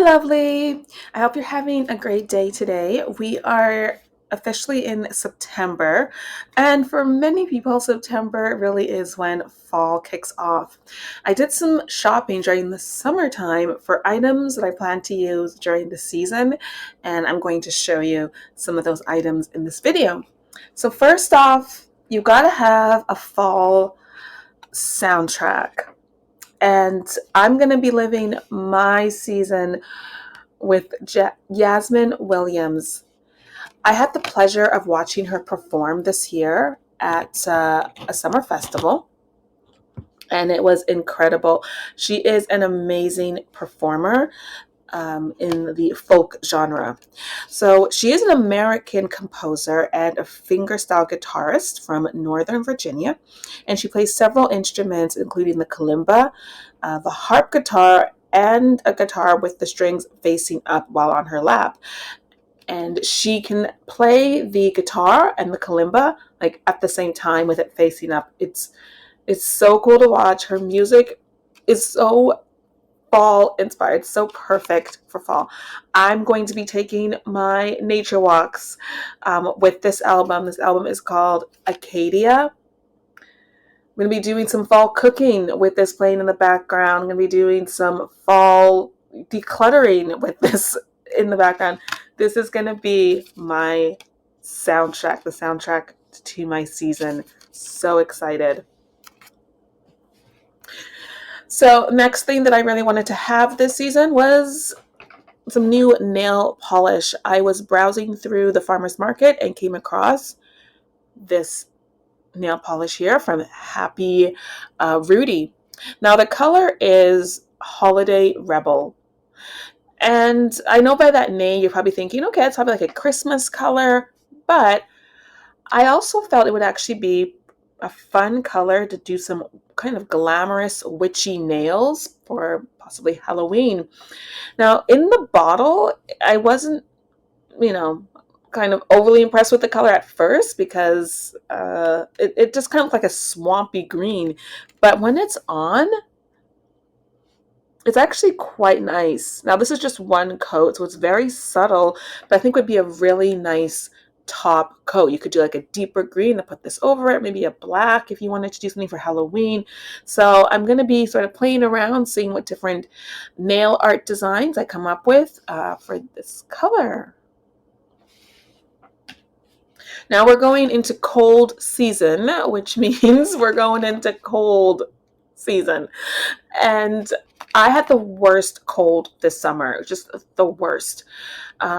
lovely. I hope you're having a great day today. We are officially in September, and for many people, September really is when fall kicks off. I did some shopping during the summertime for items that I plan to use during the season, and I'm going to show you some of those items in this video. So, first off, you gotta have a fall soundtrack. And I'm going to be living my season with Yasmin Williams. I had the pleasure of watching her perform this year at a summer festival, and it was incredible. She is an amazing performer in the folk genre. So she is an American composer and a fingerstyle guitarist from Northern Virginia, and she plays several instruments, including the kalimba, the harp guitar, and a guitar with the strings facing up while on her lap. And she can play the guitar and the kalimba like at the same time with it facing up. It's so cool to watch. Her music is so fall inspired, so perfect for fall. I'm going to be taking my nature walks with this album. This album is called Acadia. I'm going to be doing some fall cooking with this playing in the background. I'm going to be doing some fall decluttering with this in the background. This is going to be my soundtrack, the soundtrack to my season. So excited. So next thing that I really wanted to have this season was some new nail polish. I was browsing through the farmer's market and came across this nail polish here from Happy Rudy. Now the color is Holiday Rebel. And I know by that name you're probably thinking, okay, it's probably like a Christmas color, but I also felt it would actually be a fun color to do some kind of glamorous witchy nails for possibly Halloween. Now, in the bottle, I wasn't, kind of overly impressed with the color at first because it just kind of looked like a swampy green. But when it's on, it's actually quite nice. Now, this is just one coat, so it's very subtle, but I think would be a really nice top coat. You could do like a deeper green to put this over it, maybe a black if you wanted to do something for Halloween. So I'm going to be sort of playing around, seeing what different nail art designs I come up with for this color. Now we're going into cold season, which means we're going into cold season. And I had the worst cold this summer, just the worst.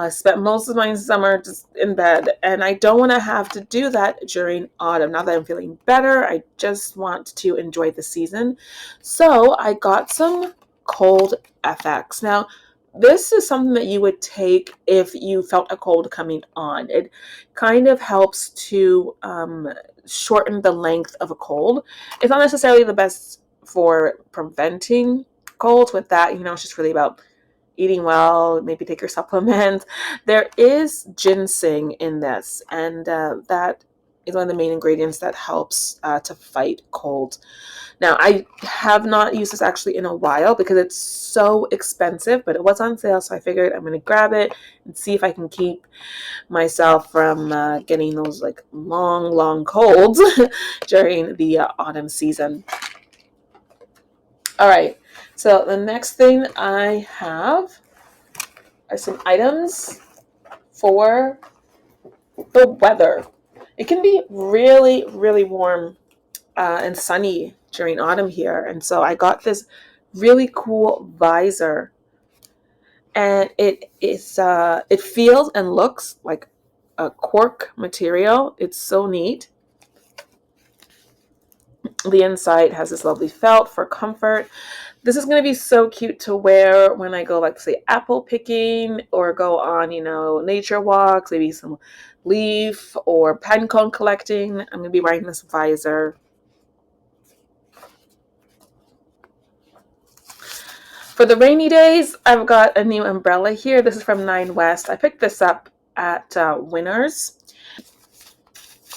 Spent most of my summer just in bed, and I don't want to have to do that during autumn. Now that I'm feeling better, I just want to enjoy the season. So I got some cold FX. Now, this is something that you would take if you felt a cold coming on. It kind of helps to shorten the length of a cold. It's not necessarily the best for preventing colds. With that, it's just really about eating well, maybe take your supplements. There is ginseng in this, and that is one of the main ingredients that helps to fight colds. Now, I have not used this actually in a while because it's so expensive, but it was on sale, so I figured I'm going to grab it and see if I can keep myself from getting those like long colds during the autumn season. All right, so the next thing I have are some items for the weather. It can be really warm and sunny during autumn here, and so I got this really cool visor, and it feels and looks like a cork material. It's so neat. The inside has this lovely felt for comfort. This is going to be so cute to wear when I go, like, say, apple picking or go on, nature walks, maybe some leaf or pine cone collecting. I'm going to be wearing this visor. For the rainy days, I've got a new umbrella here. This is from Nine West. I picked this up at Winners.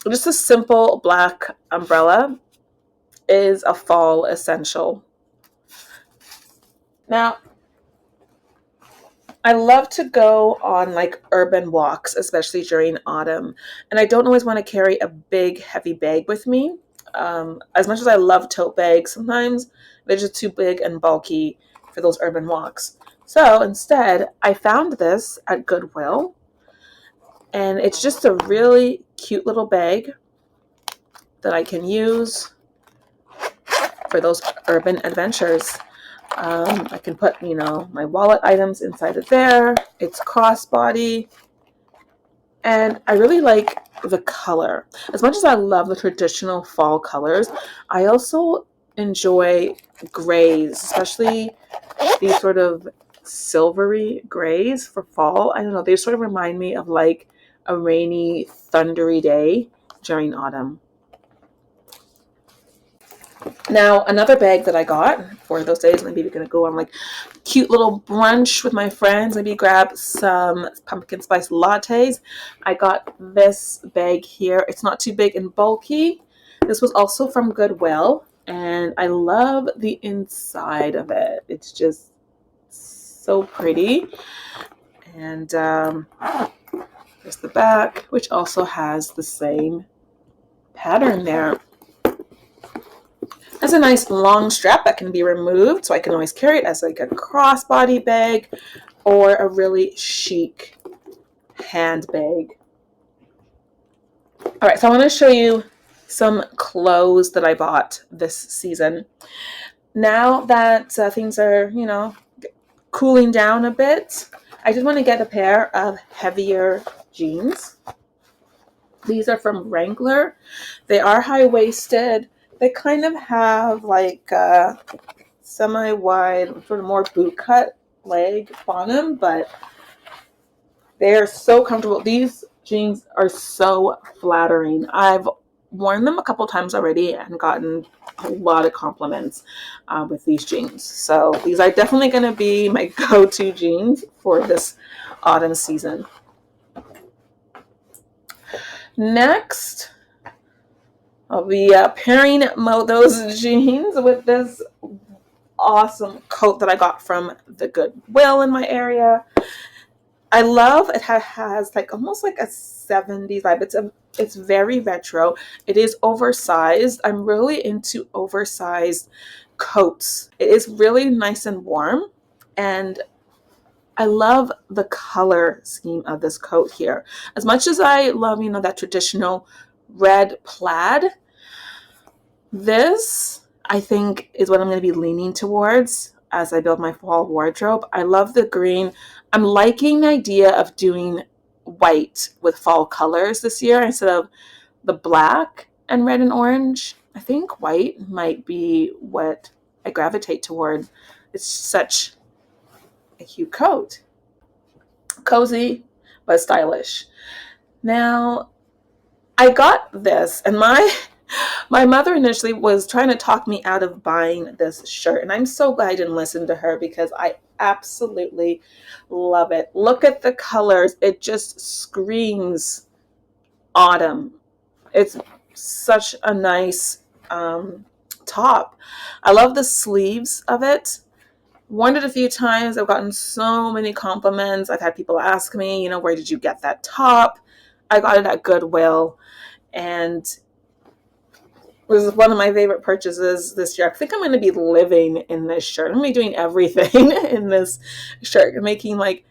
Just a simple black umbrella is a fall essential. Now, I love to go on like urban walks, especially during autumn. And I don't always want to carry a big, heavy bag with me. As much as I love tote bags, sometimes they're just too big and bulky for those urban walks. So instead, I found this at Goodwill, and it's just a really cute little bag that I can use for those urban adventures. I can put, my wallet items inside of there. It's crossbody. And I really like the color. As much as I love the traditional fall colors, I also enjoy grays, especially these sort of silvery grays for fall. I don't know, they sort of remind me of like a rainy, thundery day during autumn. Now, another bag that I got for those days, maybe we're gonna go on like cute little brunch with my friends, maybe grab some pumpkin spice lattes. I got this bag here. It's not too big and bulky. This was also from Goodwill, and I love the inside of it. It's just so pretty. And there's the back, which also has the same pattern there. Has a nice long strap that can be removed, so I can always carry it as like a crossbody bag or a really chic handbag. All right, so I want to show you some clothes that I bought this season. Now that things are, cooling down a bit, I just want to get a pair of heavier jeans. These are from Wrangler. They are high-waisted. They kind of have like a semi-wide, sort of more boot cut leg bottom, but they're so comfortable. These jeans are so flattering. I've worn them a couple times already and gotten a lot of compliments with these jeans. So these are definitely going to be my go-to jeans for this autumn season. Next, I'll be pairing those jeans with this awesome coat that I got from the Goodwill in my area. I love it. Has like almost like a 70s vibe. It's very retro. It is oversized. I'm really into oversized coats. It is really nice and warm, and I love the color scheme of this coat here. As much as I love, that traditional red plaid, this I think is what I'm going to be leaning towards as I build my fall wardrobe. I love the green. I'm liking the idea of doing white with fall colors this year instead of the black and red and orange. I think white might be what I gravitate toward. It's such a cute coat. Cozy, but stylish. Now, I got this, and my mother initially was trying to talk me out of buying this shirt, and I'm so glad I didn't listen to her because I absolutely love it. Look at the colors. It just screams autumn. It's such a nice top. I love the sleeves of it. Worn it a few times. I've gotten so many compliments. I've had people ask me, where did you get that top? I got it at Goodwill, and it was one of my favorite purchases this year. I think I'm going to be living in this shirt. I'm going to be doing everything in this shirt. I'm making like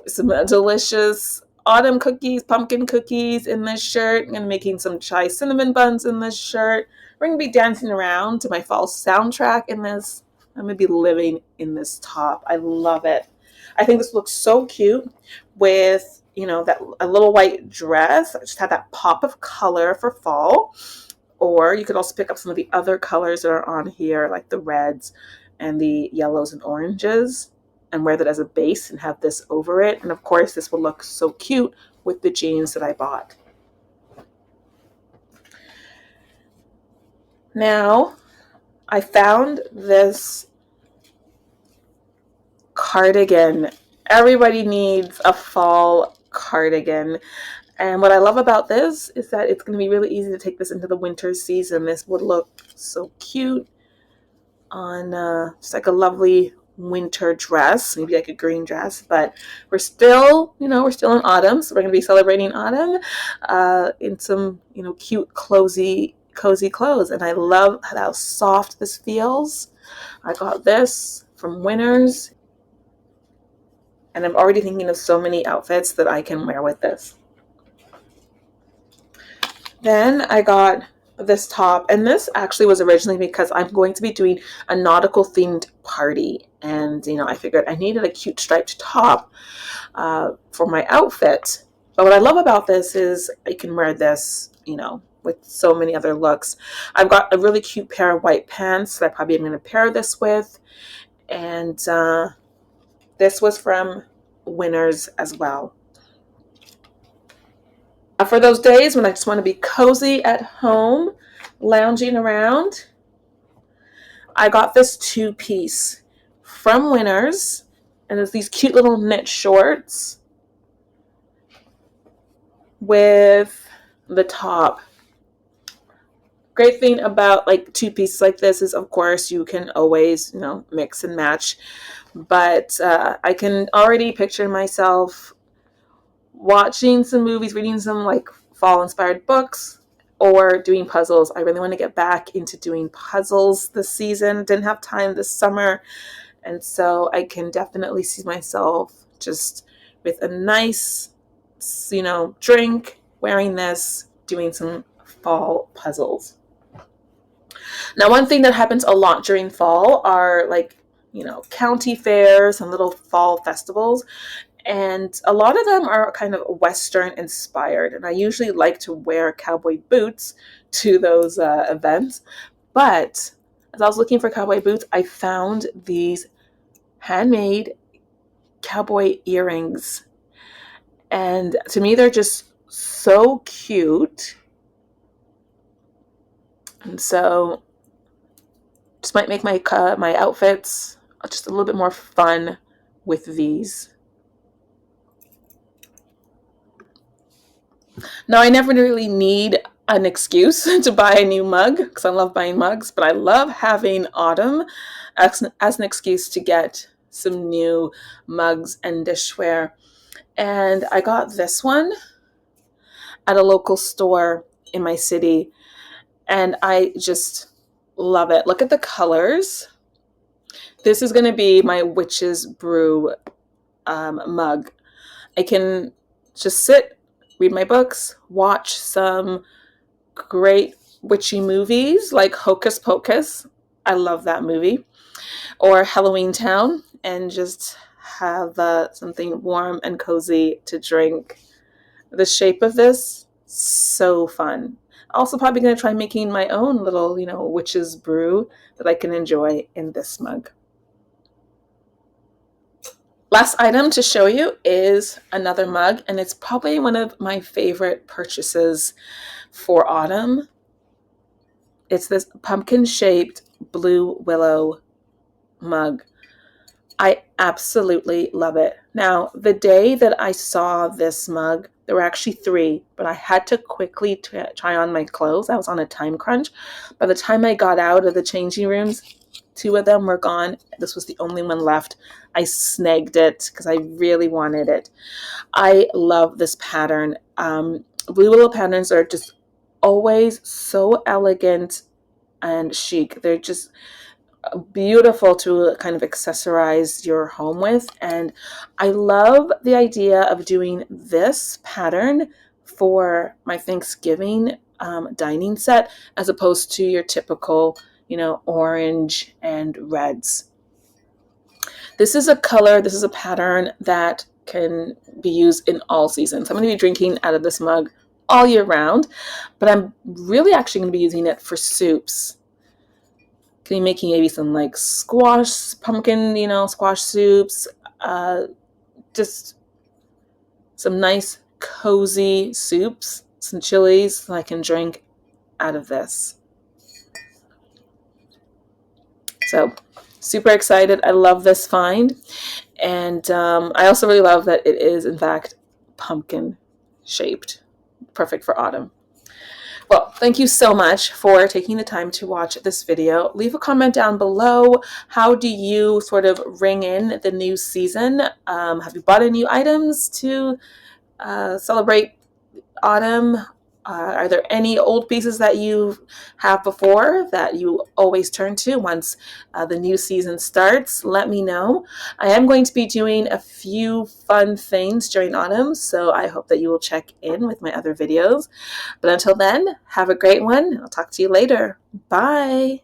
some delicious autumn cookies, pumpkin cookies in this shirt. I'm making some chai cinnamon buns in this shirt. We're going to be dancing around to my fall soundtrack in this. I'm going to be living in this top. I love it. I think this looks so cute with, that a little white dress. I just had that pop of color for fall. Or you could also pick up some of the other colors that are on here, like the reds and the yellows and oranges, and wear that as a base and have this over it. And of course, this will look so cute with the jeans that I bought. Now, I found this cardigan. Everybody needs a fall cardigan. And what I love about this is that it's going to be really easy to take this into the winter season. This would look so cute on just like a lovely winter dress, maybe like a green dress, but we're still, we're still in autumn, so we're going to be celebrating autumn in some, cute, cozy clothes. And I love how soft this feels. I got this from Winners, and I'm already thinking of so many outfits that I can wear with this. Then I got this top, and this actually was originally because I'm going to be doing a nautical themed party, and I figured I needed a cute striped top for my outfit. But what I love about this is I can wear this, with so many other looks. I've got a really cute pair of white pants that I probably am going to pair this with, and this was from Winners as well. For those days when I just want to be cozy at home, lounging around, I got this two-piece from Winners, and it's these cute little knit shorts with the top. Great thing about like two pieces like this is, of course, you can always, mix and match. But I can already picture myself watching some movies, reading some like fall inspired books, or doing puzzles. I really want to get back into doing puzzles this season. Didn't have time this summer. And so I can definitely see myself just with a nice, drink, wearing this, doing some fall puzzles. Now, one thing that happens a lot during fall are like, county fairs and little fall festivals. And a lot of them are kind of Western inspired. And I usually like to wear cowboy boots to those events. But as I was looking for cowboy boots, I found these handmade cowboy earrings. And to me, they're just so cute. And so just might make my outfits just a little bit more fun with these. Now, I never really need an excuse to buy a new mug because I love buying mugs, but I love having autumn as an excuse to get some new mugs and dishware. And I got this one at a local store in my city, and I just love it. Look at the colors. This is going to be my Witch's Brew mug. I can just sit, read my books, watch some great witchy movies like Hocus Pocus. I love that movie. Or Halloween Town, and just have something warm and cozy to drink. The shape of this, so fun. Also probably going to try making my own little, witch's brew that I can enjoy in this mug. Last item to show you is another mug, and it's probably one of my favorite purchases for autumn. It's this pumpkin-shaped blue willow mug. I absolutely love it. Now, the day that I saw this mug, there were actually 3, but I had to quickly try on my clothes. I was on a time crunch. By the time I got out of the changing rooms, 2 of them were gone. This was the only one left. I snagged it because I really wanted it. I love this pattern. Blue willow patterns are just always so elegant and chic. They're just beautiful to kind of accessorize your home with. And I love the idea of doing this pattern for my Thanksgiving dining set as opposed to your typical, orange and reds. This is a color, this is a pattern that can be used in all seasons. I'm going to be drinking out of this mug all year round, but I'm really actually going to be using it for soups. Can be making maybe some like squash, pumpkin, squash soups, just some nice cozy soups, some chilies that I can drink out of this. So super excited. I love this find. And I also really love that it is in fact pumpkin shaped. Perfect for autumn. Well, thank you so much for taking the time to watch this video. Leave a comment down below. How do you sort of ring in the new season? Have you bought any new items to celebrate autumn? Are there any old pieces that you have before that you always turn to once the new season starts? Let me know. I am going to be doing a few fun things during autumn, so I hope that you will check in with my other videos. But until then, have a great one. I'll talk to you later. Bye.